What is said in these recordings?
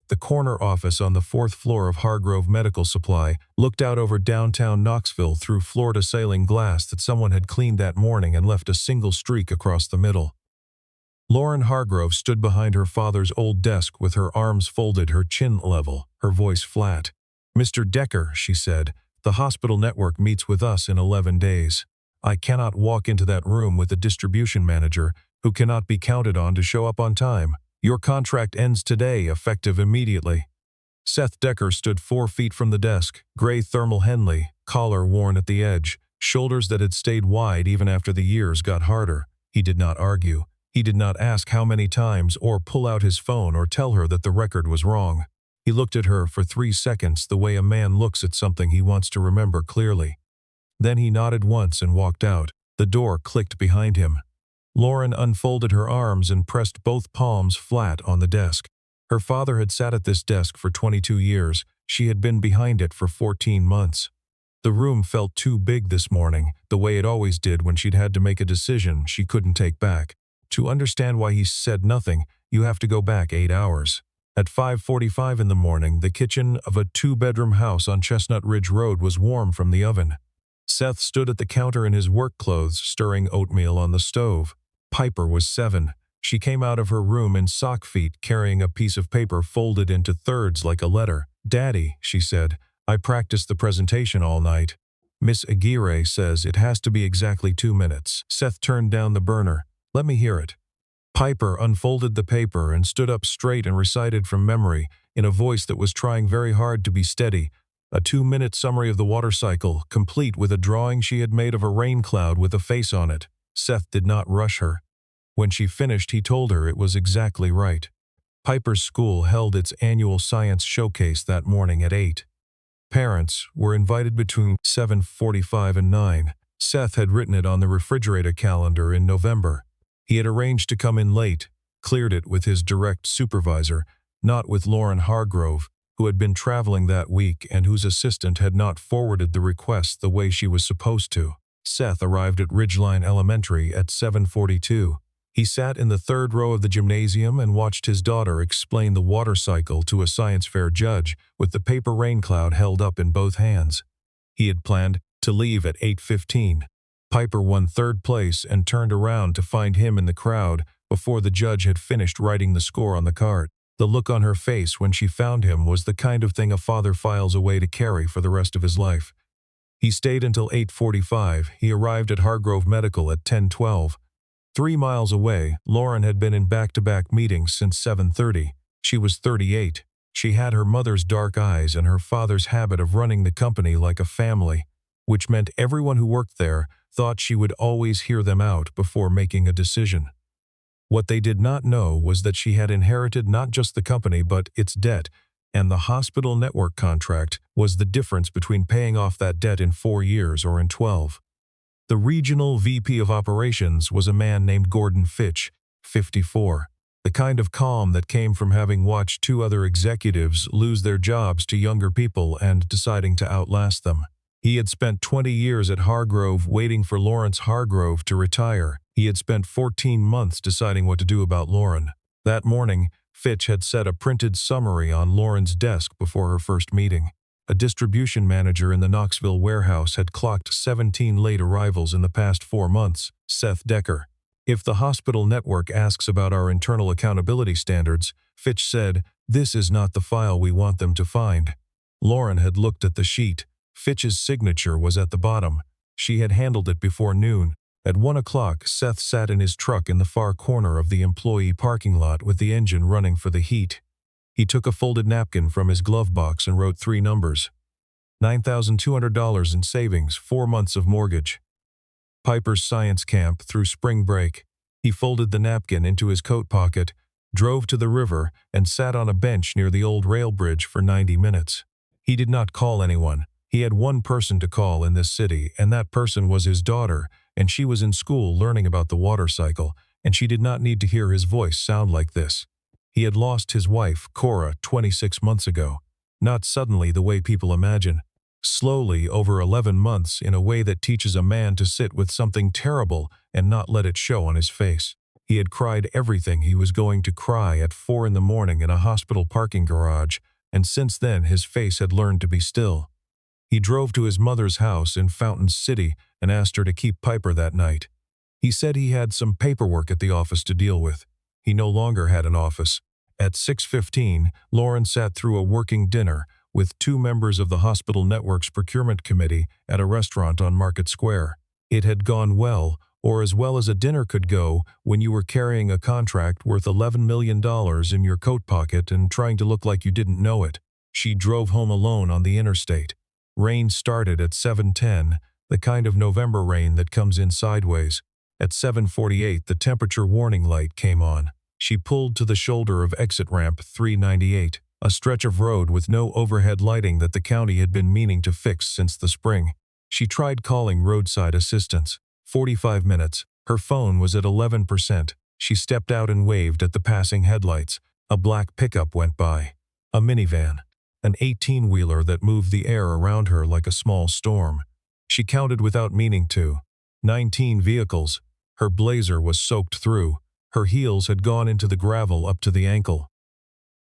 the corner office on the fourth floor of Hargrove Medical Supply, looked out over downtown Knoxville through floor-to-ceiling glass that someone had cleaned that morning and left a single streak across the middle. Lauren Hargrove stood behind her father's old desk with her arms folded, her chin level, her voice flat. "Mr. Decker," she said, "the hospital network meets with us in 11 days. I cannot walk into that room with a distribution manager who cannot be counted on to show up on time. Your contract ends today, effective immediately." Seth Decker stood 4 feet from the desk, gray thermal Henley, collar worn at the edge, shoulders that had stayed wide even after the years got harder. He did not argue. He did not ask how many times or pull out his phone or tell her that the record was wrong. He looked at her for 3 seconds the way a man looks at something he wants to remember clearly. Then he nodded once and walked out. The door clicked behind him. Lauren unfolded her arms and pressed both palms flat on the desk. Her father had sat at this desk for 22 years. She had been behind it for 14 months. The room felt too big this morning, the way it always did when she'd had to make a decision she couldn't take back. To understand why he said nothing, you have to go back 8 hours. At 5:45 in the morning, the kitchen of a 2-bedroom house on Chestnut Ridge Road was warm from the oven. Seth stood at the counter in his work clothes, stirring oatmeal on the stove. Piper was 7. She came out of her room in sock feet, carrying a piece of paper folded into thirds like a letter. "Daddy," she said, "I practiced the presentation all night. Miss Aguirre says it has to be exactly 2 minutes." Seth turned down the burner. "Let me hear it." Piper unfolded the paper and stood up straight and recited from memory, in a voice that was trying very hard to be steady, a 2-minute summary of the water cycle, complete with a drawing she had made of a rain cloud with a face on it. Seth did not rush her. When she finished, he told her it was exactly right. Piper's school held its annual science showcase that morning at 8. Parents were invited between 7:45 and 9. Seth had written it on the refrigerator calendar in November. He had arranged to come in late, cleared it with his direct supervisor, not with Lauren Hargrove, who had been traveling that week and whose assistant had not forwarded the request the way she was supposed to. Seth arrived at Ridgeline Elementary at 7:42. He sat in the 3rd row of the gymnasium and watched his daughter explain the water cycle to a science fair judge with the paper rain cloud held up in both hands. He had planned to leave at 8:15. Piper won 3rd place and turned around to find him in the crowd before the judge had finished writing the score on the card. The look on her face when she found him was the kind of thing a father files away to carry for the rest of his life. He stayed until 8:45. He arrived at Hargrove Medical at 10:12. 3 miles away, Lauren had been in back-to-back meetings since 7:30. She was 38. She had her mother's dark eyes and her father's habit of running the company like a family, which meant everyone who worked there thought she would always hear them out before making a decision. What they did not know was that she had inherited not just the company but its debt, and the hospital network contract was the difference between paying off that debt in 4 years or in 12. The regional VP of operations was a man named Gordon Fitch, 54, the kind of calm that came from having watched 2 other executives lose their jobs to younger people and deciding to outlast them. He had spent 20 years at Hargrove waiting for Lawrence Hargrove to retire. He had spent 14 months deciding what to do about Lauren. That morning, Fitch had set a printed summary on Lauren's desk before her first meeting. A distribution manager in the Knoxville warehouse had clocked 17 late arrivals in the past 4 months. Seth Decker. "If the hospital network asks about our internal accountability standards," Fitch said, "this is not the file we want them to find." Lauren had looked at the sheet. Fitch's signature was at the bottom. She had handled it before noon. At 1 o'clock, Seth sat in his truck in the far corner of the employee parking lot with the engine running for the heat. He took a folded napkin from his glove box and wrote 3 numbers. $9,200 in savings, 4 months of mortgage. Piper's science camp through spring break. He folded the napkin into his coat pocket, drove to the river, and sat on a bench near the old rail bridge for 90 minutes. He did not call anyone. He had one person to call in this city, and that person was his daughter, and she was in school learning about the water cycle, and she did not need to hear his voice sound like this. He had lost his wife, Cora, 26 months ago. Not suddenly the way people imagine. Slowly, over 11 months, in a way that teaches a man to sit with something terrible and not let it show on his face. He had cried everything he was going to cry at 4 in the morning in a hospital parking garage, and since then his face had learned to be still. He drove to his mother's house in Fountain City and asked her to keep Piper that night. He said he had some paperwork at the office to deal with. He no longer had an office. At 6:15, Lauren sat through a working dinner with 2 members of the hospital network's procurement committee at a restaurant on Market Square. It had gone well, or as well as a dinner could go when you were carrying a contract worth $11 million in your coat pocket and trying to look like you didn't know it. She drove home alone on the interstate. Rain started at 7:10, the kind of November rain that comes in sideways. At 7:48, the temperature warning light came on. She pulled to the shoulder of exit ramp 398, a stretch of road with no overhead lighting that the county had been meaning to fix since the spring. She tried calling roadside assistance. 45 minutes. Her phone was at 11%. She stepped out and waved at the passing headlights. A black pickup went by. A minivan. An 18-wheeler that moved the air around her like a small storm. She counted without meaning to. 19 vehicles. Her blazer was soaked through. Her heels had gone into the gravel up to the ankle.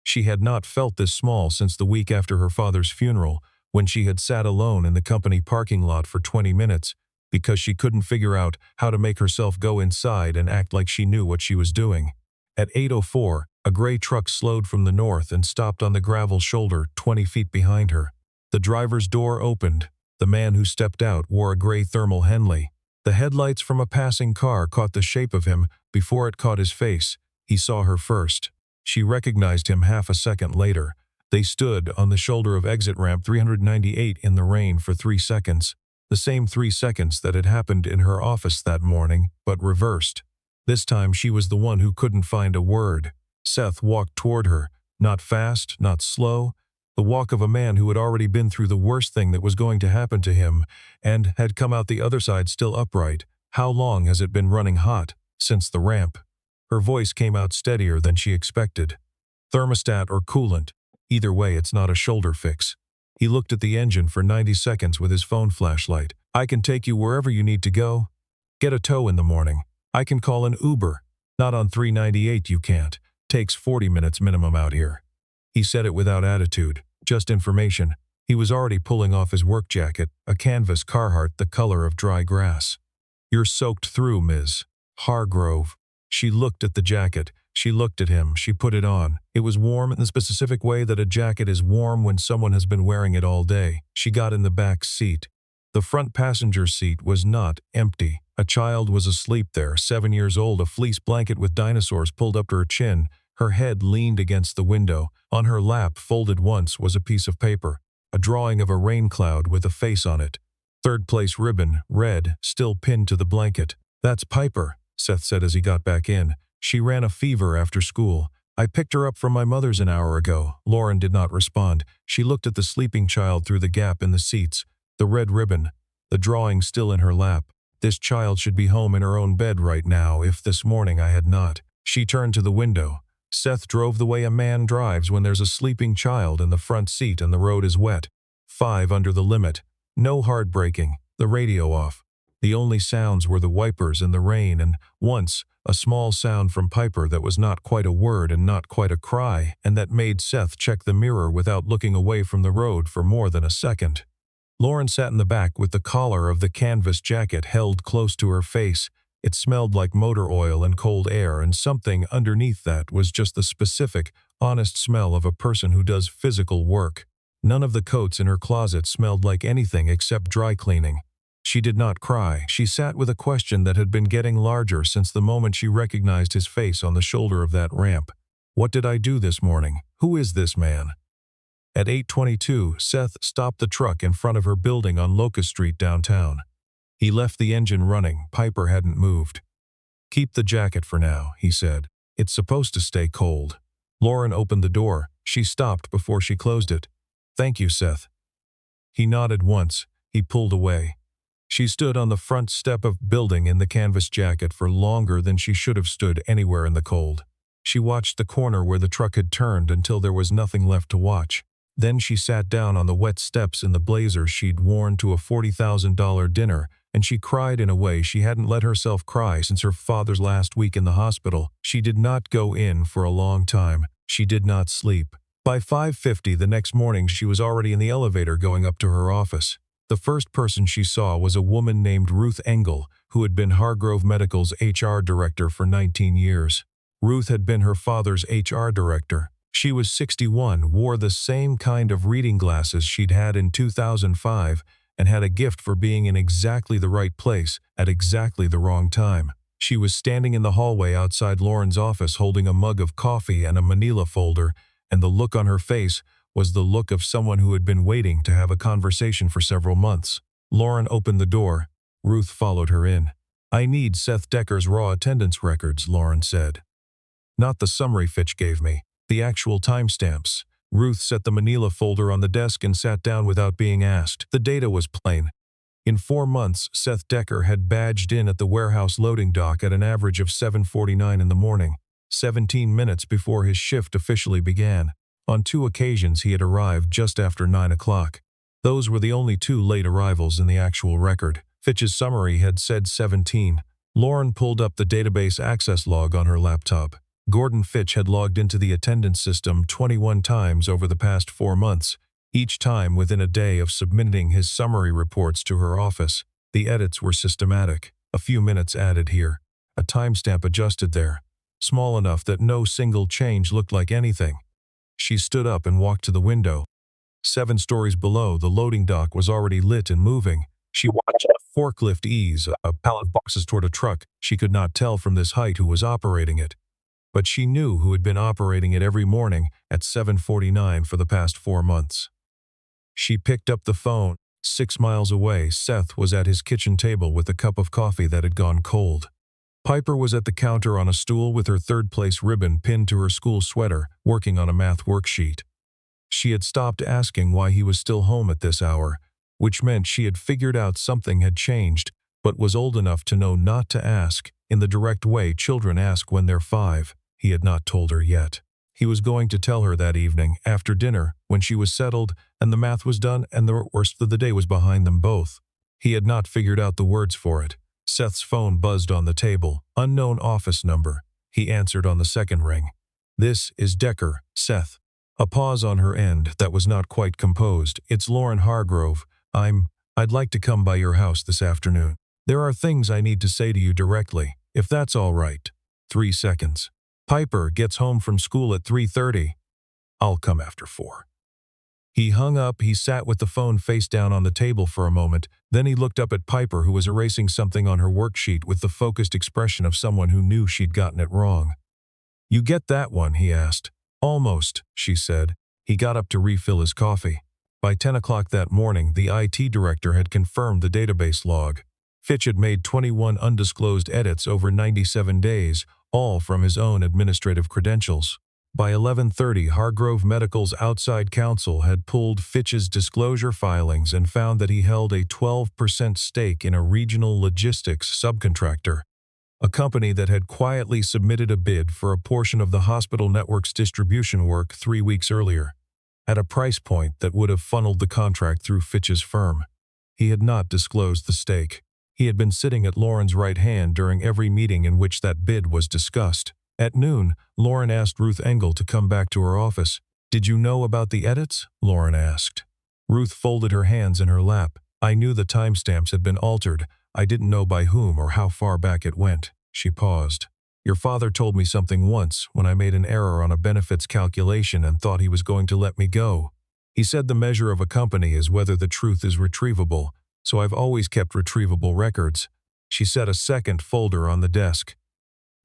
She had not felt this small since the week after her father's funeral, when she had sat alone in the company parking lot for 20 minutes, because she couldn't figure out how to make herself go inside and act like she knew what she was doing. At 8:04, a gray truck slowed from the north and stopped on the gravel shoulder 20 feet behind her. The driver's door opened. The man who stepped out wore a gray thermal Henley. The headlights from a passing car caught the shape of him before it caught his face. He saw her first. She recognized him half a second later. They stood on the shoulder of exit ramp 398 in the rain for 3 seconds. The same 3 seconds that had happened in her office that morning, but reversed. This time she was the one who couldn't find a word. Seth walked toward her, not fast, not slow, the walk of a man who had already been through the worst thing that was going to happen to him and had come out the other side still upright. How long has it been running hot? Since the ramp. Her voice came out steadier than she expected. Thermostat or coolant. Either way, it's not a shoulder fix. He looked at the engine for 90 seconds with his phone flashlight. I can take you wherever you need to go. Get a tow in the morning. I can call an Uber. Not on 398 you can't. Takes 40 minutes minimum out here. He said it without attitude, just information. He was already pulling off his work jacket, a canvas Carhartt the color of dry grass. You're soaked through, Ms. Hargrove. She looked at the jacket. She looked at him. She put it on. It was warm in the specific way that a jacket is warm when someone has been wearing it all day. She got in the back seat. The front passenger seat was not empty. A child was asleep there, 7 years old, a fleece blanket with dinosaurs pulled up to her chin. Her head leaned against the window. On her lap, folded once, was a piece of paper, a drawing of a rain cloud with a face on it. Third place ribbon, red, still pinned to the blanket. That's Piper, Seth said as he got back in. She ran a fever after school. I picked her up from my mother's an hour ago. Lauren did not respond. She looked at the sleeping child through the gap in the seats. The red ribbon, the drawing still in her lap. This child should be home in her own bed right now if this morning I had not. She turned to the window. Seth drove the way a man drives when there's a sleeping child in the front seat and the road is wet. 5 under the limit. No hard braking. The radio off. The only sounds were the wipers and the rain, and once, a small sound from Piper that was not quite a word and not quite a cry, and that made Seth check the mirror without looking away from the road for more than a second. Lauren sat in the back with the collar of the canvas jacket held close to her face. It smelled like motor oil and cold air, and something underneath that was just the specific, honest smell of a person who does physical work. None of the coats in her closet smelled like anything except dry cleaning. She did not cry. She sat with a question that had been getting larger since the moment she recognized his face on the shoulder of that ramp. What did I do this morning? Who is this man? At 8:22, Seth stopped the truck in front of her building on Locust Street downtown. He left the engine running. Piper hadn't moved. Keep the jacket for now, he said. It's supposed to stay cold. Lauren opened the door. She stopped before she closed it. Thank you, Seth. He nodded once. He pulled away. She stood on the front step of building in the canvas jacket for longer than she should have stood anywhere in the cold. She watched the corner where the truck had turned until there was nothing left to watch. Then she sat down on the wet steps in the blazer she'd worn to a $40,000 dinner and she cried in a way she hadn't let herself cry since her father's last week in the hospital. She did not go in for a long time. She did not sleep. By 5:50 the next morning she was already in the elevator going up to her office. The first person she saw was a woman named Ruth Engel, who had been Hargrove Medical's HR director for 19 years. Ruth had been her father's HR director. She was 61, wore the same kind of reading glasses she'd had in 2005, and had a gift for being in exactly the right place at exactly the wrong time. She was standing in the hallway outside Lauren's office holding a mug of coffee and a manila folder, and the look on her face was the look of someone who had been waiting to have a conversation for several months. Lauren opened the door. Ruth followed her in. "I need Seth Decker's raw attendance records," Lauren said. "Not the summary Fitch gave me. The actual timestamps." Ruth set the manila folder on the desk and sat down without being asked. The data was plain. In 4 months, Seth Decker had badged in at the warehouse loading dock at an average of 7:49 in the morning, 17 minutes before his shift officially began. On 2 occasions he had arrived just after 9 o'clock. Those were the only 2 late arrivals in the actual record. Fitch's summary had said 17. Lauren pulled up the database access log on her laptop. Gordon Fitch had logged into the attendance system 21 times over the past 4 months, each time within a day of submitting his summary reports to her office. The edits were systematic. A few minutes added here. A timestamp adjusted there, small enough that no single change looked like anything. She stood up and walked to the window. 7 stories below, the loading dock was already lit and moving. She watched a forklift ease a pallet of boxes toward a truck. She could not tell from this height who was operating it, but she knew who had been operating it every morning at 7:49 for the past 4 months. She picked up the phone. 6 miles away, Seth was at his kitchen table with a cup of coffee that had gone cold. Piper was at the counter on a stool with her third-place ribbon pinned to her school sweater, working on a math worksheet. She had stopped asking why he was still home at this hour, which meant she had figured out something had changed, but was old enough to know not to ask, in the direct way children ask when they're 5. He had not told her yet. He was going to tell her that evening, after dinner, when she was settled and the math was done and the worst of the day was behind them both. He had not figured out the words for it. Seth's phone buzzed on the table. Unknown office number. He answered on the second ring. "This is Decker, Seth." A pause on her end that was not quite composed. "It's Lauren Hargrove. I'd like to come by your house this afternoon. There are things I need to say to you directly, if that's all right." 3 seconds. "Piper gets home from school at 3:30. I'll come after 4. He hung up. He sat with the phone face down on the table for a moment. Then he looked up at Piper, who was erasing something on her worksheet with the focused expression of someone who knew she'd gotten it wrong. "You get that one?" he asked. "Almost," she said. He got up to refill his coffee. By 10 o'clock that morning, the IT director had confirmed the database log. Fitch had made 21 undisclosed edits over 97 days, all from his own administrative credentials. By 11:30, Hargrove Medical's outside counsel had pulled Fitch's disclosure filings and found that he held a 12% stake in a regional logistics subcontractor, a company that had quietly submitted a bid for a portion of the hospital network's distribution work 3 weeks earlier, at a price point that would have funneled the contract through Fitch's firm. He had not disclosed the stake. He had been sitting at Lauren's right hand during every meeting in which that bid was discussed. At noon, Lauren asked Ruth Engel to come back to her office. "Did you know about the edits?" Lauren asked. Ruth folded her hands in her lap. "I knew the timestamps had been altered. I didn't know by whom or how far back it went." She paused. "Your father told me something once when I made an error on a benefits calculation and thought he was going to let me go. He said the measure of a company is whether the truth is retrievable, so I've always kept retrievable records." She set a second folder on the desk.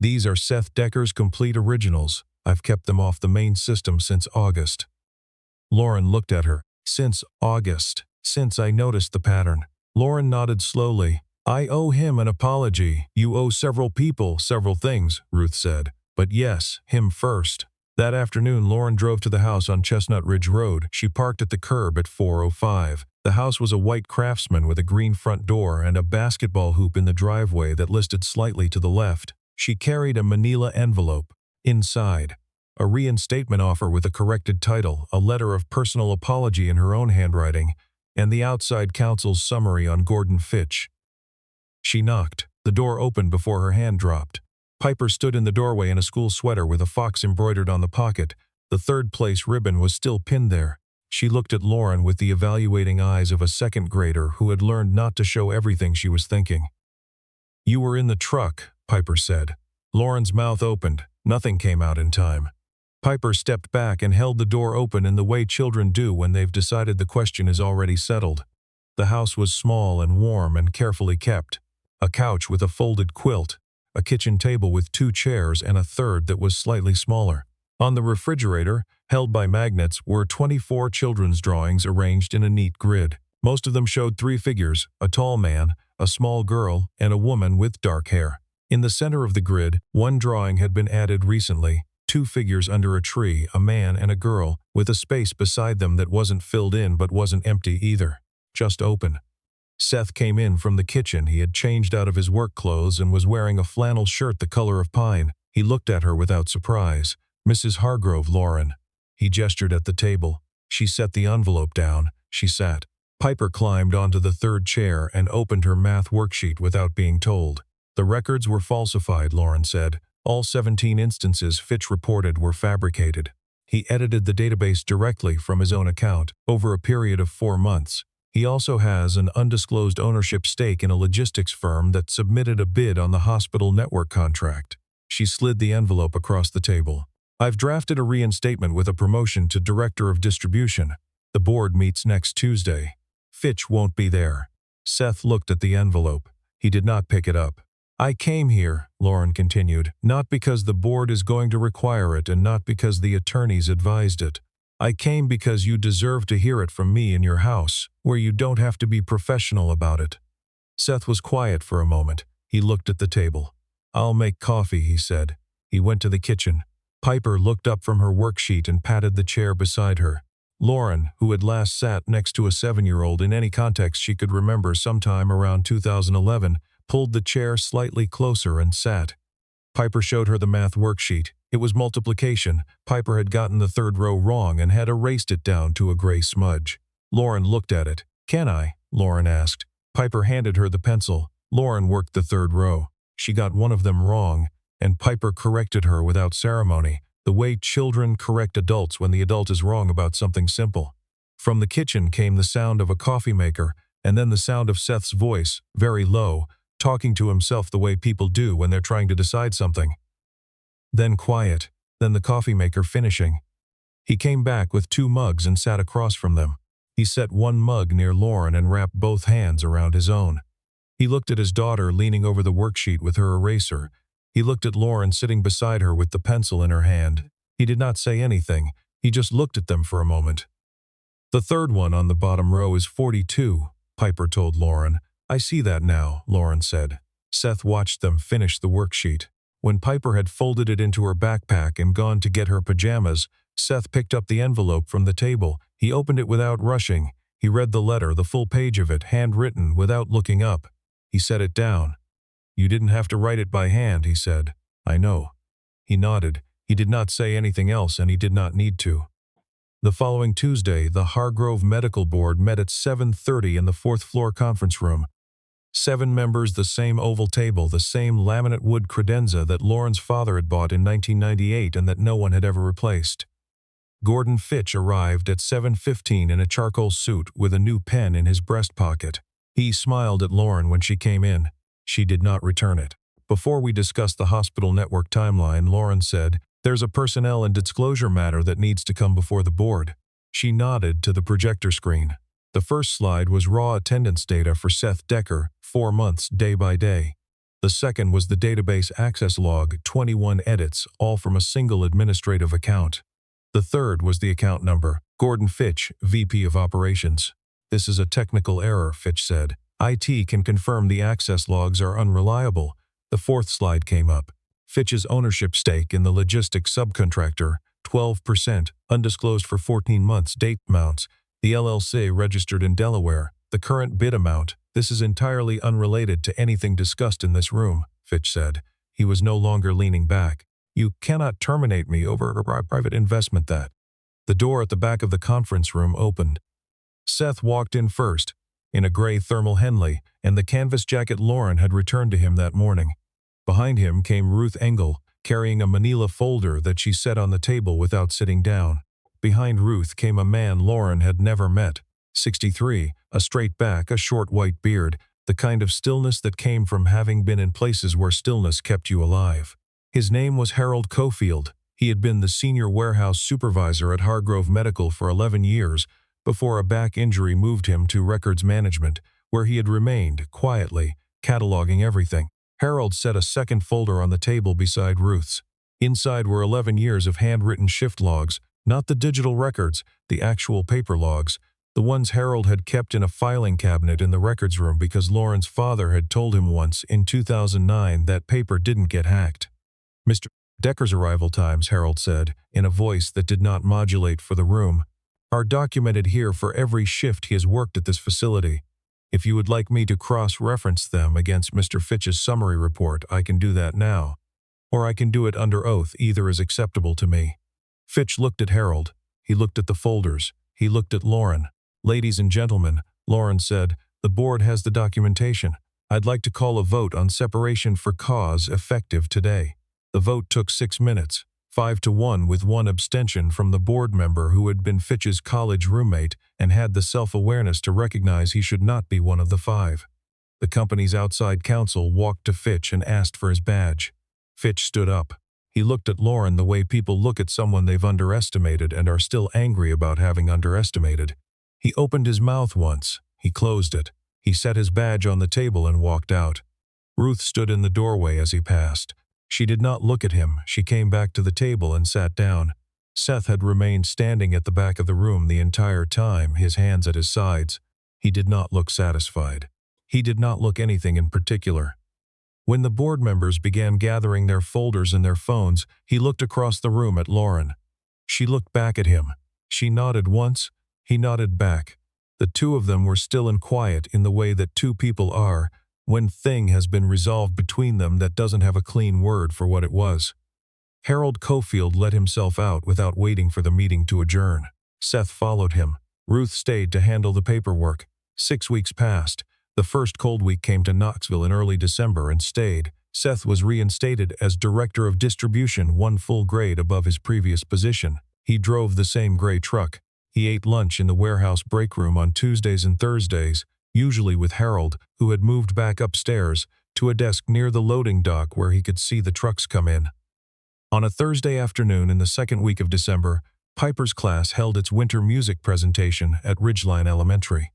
"These are Seth Decker's complete originals. I've kept them off the main system since August." Lauren looked at her. "Since August. Since I noticed the pattern." Lauren nodded slowly. "I owe him an apology." "You owe several people several things," Ruth said. "But yes, him first." That afternoon, Lauren drove to the house on Chestnut Ridge Road. She parked at the curb at 4:05. The house was a white Craftsman with a green front door and a basketball hoop in the driveway that listed slightly to the left. She carried a manila envelope. Inside, a reinstatement offer with a corrected title, a letter of personal apology in her own handwriting, and the outside counsel's summary on Gordon Fitch. She knocked. The door opened before her hand dropped. Piper stood in the doorway in a school sweater with a fox embroidered on the pocket. The third-place ribbon was still pinned there. She looked at Lauren with the evaluating eyes of a second grader who had learned not to show everything she was thinking. "You were in the truck," Piper said. Lauren's mouth opened. Nothing came out in time. Piper stepped back and held the door open in the way children do when they've decided the question is already settled. The house was small and warm and carefully kept. A couch with a folded quilt, a kitchen table with 2 chairs and a third that was slightly smaller. On the refrigerator, held by magnets, were 24 children's drawings arranged in a neat grid. Most of them showed 3 figures, a tall man, a small girl, and a woman with dark hair. In the center of the grid, one drawing had been added recently, 2 figures under a tree, a man and a girl, with a space beside them that wasn't filled in but wasn't empty either, just open. Seth came in from the kitchen. He had changed out of his work clothes and was wearing a flannel shirt the color of pine. He looked at her without surprise. "Mrs. Hargrove, Lauren." He gestured at the table. She set the envelope down. She sat. Piper climbed onto the third chair and opened her math worksheet without being told. "The records were falsified," Lauren said. "All 17 instances Fitch reported were fabricated." He edited the database directly from his own account over a period of 4 months. He also has an undisclosed ownership stake in a logistics firm that submitted a bid on the hospital network contract. She slid the envelope across the table. "I've drafted a reinstatement with a promotion to Director of Distribution. The board meets next Tuesday. Fitch won't be there." Seth looked at the envelope. He did not pick it up. "I came here," Lauren continued, "not because the board is going to require it and not because the attorneys advised it. I came because you deserve to hear it from me in your house, where you don't have to be professional about it." Seth was quiet for a moment. He looked at the table. "I'll make coffee," he said. He went to the kitchen. Piper looked up from her worksheet and patted the chair beside her. Lauren, who had last sat next to a 7-year-old in any context she could remember sometime around 2011, pulled the chair slightly closer and sat. Piper showed her the math worksheet. It was multiplication. Piper had gotten the third row wrong and had erased it down to a gray smudge. Lauren looked at it. "Can I?" Lauren asked. Piper handed her the pencil. Lauren worked the third row. She got one of them wrong, and Piper corrected her without ceremony, the way children correct adults when the adult is wrong about something simple. From the kitchen came the sound of a coffee maker, and then the sound of Seth's voice, very low, talking to himself the way people do when they're trying to decide something. Then quiet, then the coffee maker finishing. He came back with 2 mugs and sat across from them. He set one mug near Lauren and wrapped both hands around his own. He looked at his daughter leaning over the worksheet with her eraser. He looked at Lauren sitting beside her with the pencil in her hand. He did not say anything. He just looked at them for a moment. "The third one on the bottom row is 42, Piper told Lauren. "I see that now," Lauren said. Seth watched them finish the worksheet. When Piper had folded it into her backpack and gone to get her pajamas, Seth picked up the envelope from the table. He opened it without rushing. He read the letter, the full page of it, handwritten, without looking up. He set it down. "You didn't have to write it by hand," he said. "I know." He nodded. He did not say anything else, and he did not need to. The following Tuesday, the Hargrove Medical Board met at 7:30 in the 4th-floor conference room. 7 members, the same oval table, the same laminate wood credenza that Lauren's father had bought in 1998 and that no one had ever replaced. Gordon Fitch arrived at 7:15 in a charcoal suit with a new pen in his breast pocket. He smiled at Lauren when she came in. She did not return it. "Before we discuss the hospital network timeline," Lauren said, "there's a personnel and disclosure matter that needs to come before the board." She nodded to the projector screen. The first slide was raw attendance data for Seth Decker, 4 months, day by day. The second was the database access log, 21 edits, all from a single administrative account. The third was the account number, Gordon Fitch, VP of Operations. "This is a technical error," Fitch said. "IT can confirm the access logs are unreliable." The fourth slide came up. Fitch's ownership stake in the logistics subcontractor, 12%, undisclosed for 14 months, date amounts. The LLC registered in Delaware. The current bid amount. "This is entirely unrelated to anything discussed in this room," Fitch said. He was no longer leaning back. "You cannot terminate me over a private investment that." The door at the back of the conference room opened. Seth walked in first. in a gray thermal Henley, and the canvas jacket Lauren had returned to him that morning. Behind him came Ruth Engel, carrying a manila folder that she set on the table without sitting down. Behind Ruth came a man Lauren had never met. 63, a straight back, a short white beard, the kind of stillness that came from having been in places where stillness kept you alive. His name was Harold Cofield. He had been the senior warehouse supervisor at Hargrove Medical for 11 years, before a back injury moved him to records management, where he had remained, quietly, cataloging everything. Harold set a second folder on the table beside Ruth's. Inside were 11 years of handwritten shift logs, not the digital records, the actual paper logs, the ones Harold had kept in a filing cabinet in the records room because Lauren's father had told him once in 2009 that paper didn't get hacked. Mr. Decker's arrival times, Harold said, in a voice that did not modulate for the room, are documented here for every shift he has worked at this facility. If you would like me to cross-reference them against Mr. Fitch's summary report, I can do that now. Or I can do it under oath, either is acceptable to me. Fitch looked at Harold. He looked at the folders. He looked at Lauren. Ladies and gentlemen, Lauren said, the board has the documentation. I'd like to call a vote on separation for cause effective today. The vote took 6 minutes, 5-1 with one abstention from the board member who had been Fitch's college roommate and had the self-awareness to recognize he should not be one of the 5. The company's outside counsel walked to Fitch and asked for his badge. Fitch stood up. He looked at Lauren the way people look at someone they've underestimated and are still angry about having underestimated. He opened his mouth once. He closed it. He set his badge on the table and walked out. Ruth stood in the doorway as he passed. She did not look at him. She came back to the table and sat down. Seth had remained standing at the back of the room the entire time, his hands at his sides. He did not look satisfied. He did not look anything in particular. When the board members began gathering their folders and their phones, he looked across the room at Lauren. She looked back at him. She nodded once. He nodded back. The two of them were still and quiet in the way that two people are, when thing has been resolved between them that doesn't have a clean word for what it was. Harold Cofield let himself out without waiting for the meeting to adjourn. Seth followed him. Ruth stayed to handle the paperwork. 6 weeks passed. The first cold week came to Knoxville in early December and stayed. Seth was reinstated as director of distribution, 1 full grade above his previous position. He drove the same gray truck. He ate lunch in the warehouse break room on Tuesdays and Thursdays, usually with Harold, who had moved back upstairs, to a desk near the loading dock where he could see the trucks come in. On a Thursday afternoon in the second week of December, Piper's class held its winter music presentation at Ridgeline Elementary.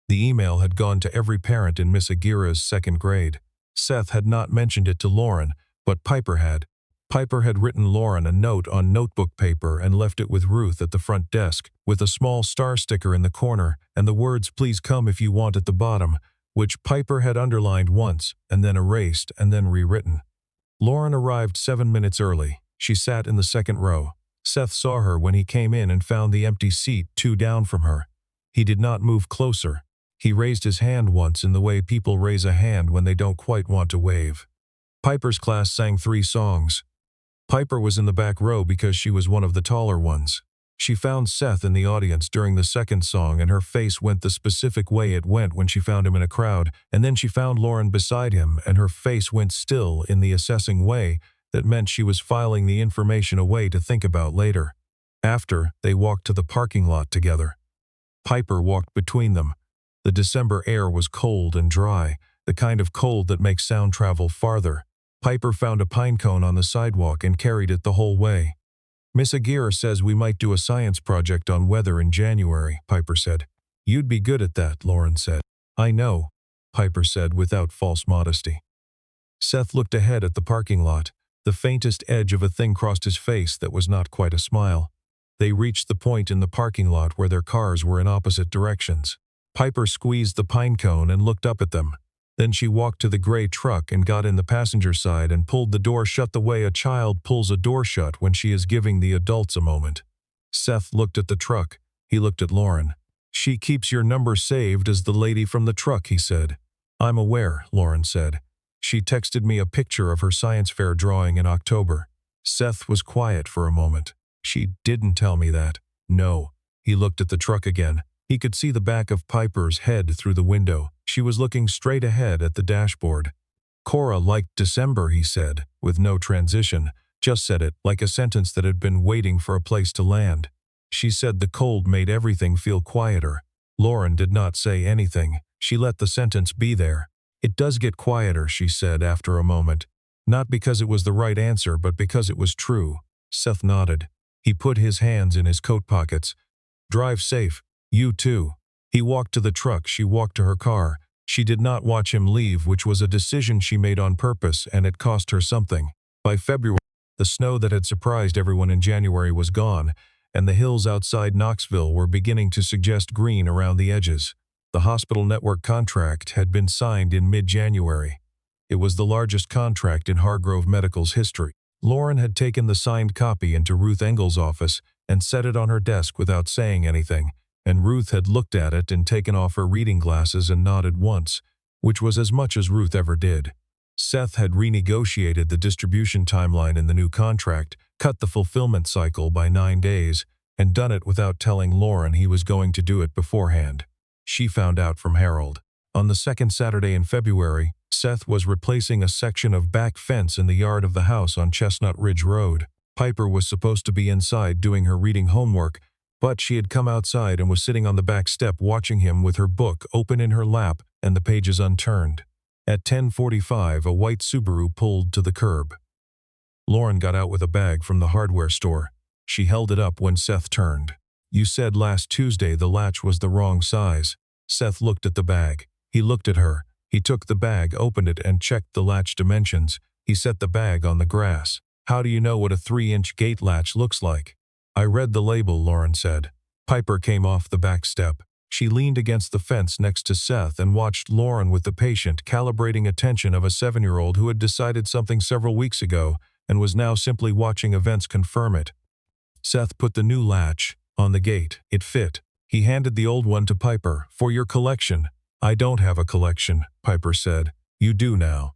The email had gone to every parent in Miss Aguirre's 2nd grade. Seth had not mentioned it to Lauren, but Piper had. Piper had written Lauren a note on notebook paper and left it with Ruth at the front desk, with a small star sticker in the corner and the words "Please come if you want" at the bottom, which Piper had underlined once and then erased and then rewritten. Lauren arrived 7 minutes early. She sat in the second row. Seth saw her when he came in and found the empty seat 2 down from her. He did not move closer. He raised his hand once in the way people raise a hand when they don't quite want to wave. Piper's class sang 3 songs. Piper was in the back row because she was one of the taller ones. She found Seth in the audience during the second song and her face went the specific way it went when she found him in a crowd, and then she found Lauren beside him and her face went still in the assessing way that meant she was filing the information away to think about later. After, they walked to the parking lot together. Piper walked between them. The December air was cold and dry, the kind of cold that makes sound travel farther. Piper found a pine cone on the sidewalk and carried it the whole way. Miss Aguirre says we might do a science project on weather in January, Piper said. You'd be good at that, Lauren said. I know, Piper said without false modesty. Seth looked ahead at the parking lot. The faintest edge of a thing crossed his face that was not quite a smile. They reached the point in the parking lot where their cars were in opposite directions. Piper squeezed the pine cone and looked up at them. Then she walked to the gray truck and got in the passenger side and pulled the door shut the way a child pulls a door shut when she is giving the adults a moment. Seth looked at the truck. He looked at Lauren. She keeps your number saved as the lady from the truck, he said. I'm aware, Lauren said. She texted me a picture of her science fair drawing in October. Seth was quiet for a moment. She didn't tell me that. No. He looked at the truck again. He could see the back of Piper's head through the window. She was looking straight ahead at the dashboard. Cora liked December, he said, with no transition, just said it like a sentence that had been waiting for a place to land. She said the cold made everything feel quieter. Lauren did not say anything. She let the sentence be there. It does get quieter, she said after a moment. Not because it was the right answer, but because it was true. Seth nodded. He put his hands in his coat pockets. Drive safe. You too. He walked to the truck. She walked to her car. She did not watch him leave, which was a decision she made on purpose, and it cost her something. By February, the snow that had surprised everyone in January was gone, and the hills outside Knoxville were beginning to suggest green around the edges. The hospital network contract had been signed in mid-January. It was the largest contract in Hargrove Medical's history. Lauren had taken the signed copy into Ruth Engel's office and set it on her desk without saying anything, and Ruth had looked at it and taken off her reading glasses and nodded once, which was as much as Ruth ever did. Seth had renegotiated the distribution timeline in the new contract, cut the fulfillment cycle by 9 days, and done it without telling Lauren he was going to do it beforehand. She found out from Harold. On the second Saturday in February, Seth was replacing a section of back fence in the yard of the house on Chestnut Ridge Road. Piper was supposed to be inside doing her reading homework, but she had come outside and was sitting on the back step watching him with her book open in her lap and the pages unturned. At 10:45, a white Subaru pulled to the curb. Lauren got out with a bag from the hardware store. She held it up when Seth turned. You said last Tuesday the latch was the wrong size. Seth looked at the bag. He looked at her. He took the bag, opened it, and checked the latch dimensions. He set the bag on the grass. How do you know what a 3-inch gate latch looks like? I read the label, Lauren said. Piper came off the back step. She leaned against the fence next to Seth and watched Lauren with the patient, calibrating attention of a 7-year-old who had decided something several weeks ago and was now simply watching events confirm it. Seth put the new latch on the gate. It fit. He handed the old one to Piper. For your collection. I don't have a collection, Piper said. You do now.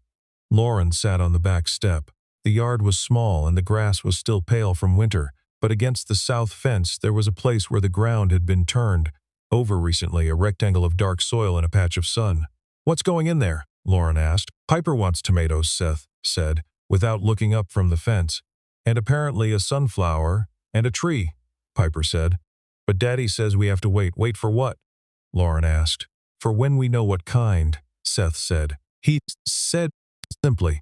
Lauren sat on the back step. The yard was small and the grass was still pale from winter, but against the south fence there was a place where the ground had been turned over recently, a rectangle of dark soil and a patch of sun. What's going in there? Lauren asked. Piper wants tomatoes, Seth said, without looking up from the fence. And apparently a sunflower and a tree, Piper said. But Daddy says we have to wait. Wait for what? Lauren asked. For when we know what kind, Seth said. He said simply,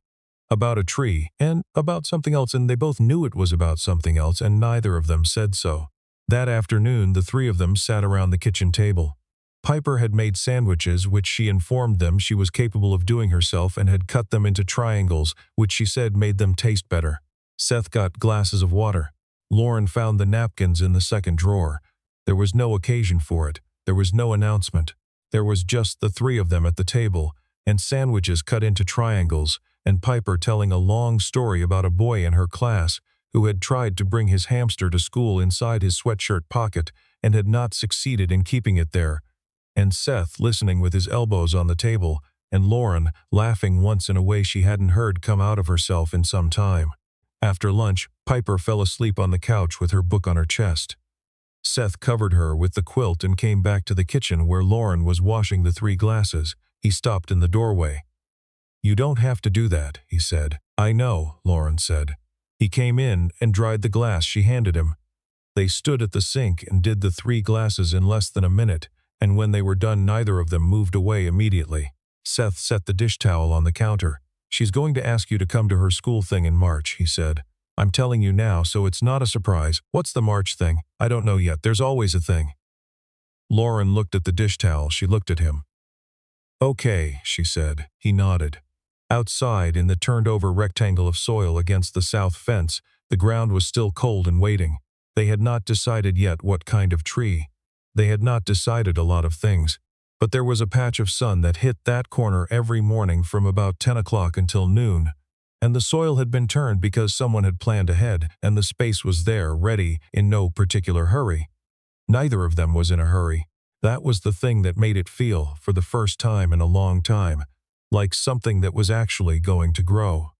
about a tree, and about something else, and they both knew it was about something else, and neither of them said so. That afternoon, the three of them sat around the kitchen table. Piper had made sandwiches, which she informed them she was capable of doing herself, and had cut them into triangles, which she said made them taste better. Seth got glasses of water. Lauren found the napkins in the second drawer. There was no occasion for it. There was no announcement. There was just the three of them at the table, and sandwiches cut into triangles, and Piper telling a long story about a boy in her class who had tried to bring his hamster to school inside his sweatshirt pocket and had not succeeded in keeping it there, and Seth listening with his elbows on the table, and Lauren laughing once in a way she hadn't heard come out of herself in some time. After lunch, Piper fell asleep on the couch with her book on her chest. Seth covered her with the quilt and came back to the kitchen where Lauren was washing the 3 glasses. He stopped in the doorway. You don't have to do that, he said. I know, Lauren said. He came in and dried the glass she handed him. They stood at the sink and did the 3 glasses in less than a minute, and when they were done neither of them moved away immediately. Seth set the dish towel on the counter. She's going to ask you to come to her school thing in March, he said. I'm telling you now, so it's not a surprise. What's the March thing? I don't know yet. There's always a thing. Lauren looked at the dish towel. She looked at him. Okay, she said. He nodded. Outside, in the turned-over rectangle of soil against the south fence, the ground was still cold and waiting. They had not decided yet what kind of tree. They had not decided a lot of things. But there was a patch of sun that hit that corner every morning from about 10 o'clock until noon. And the soil had been turned because someone had planned ahead, and the space was there, ready, in no particular hurry. Neither of them was in a hurry. That was the thing that made it feel, for the first time in a long time, like something that was actually going to grow.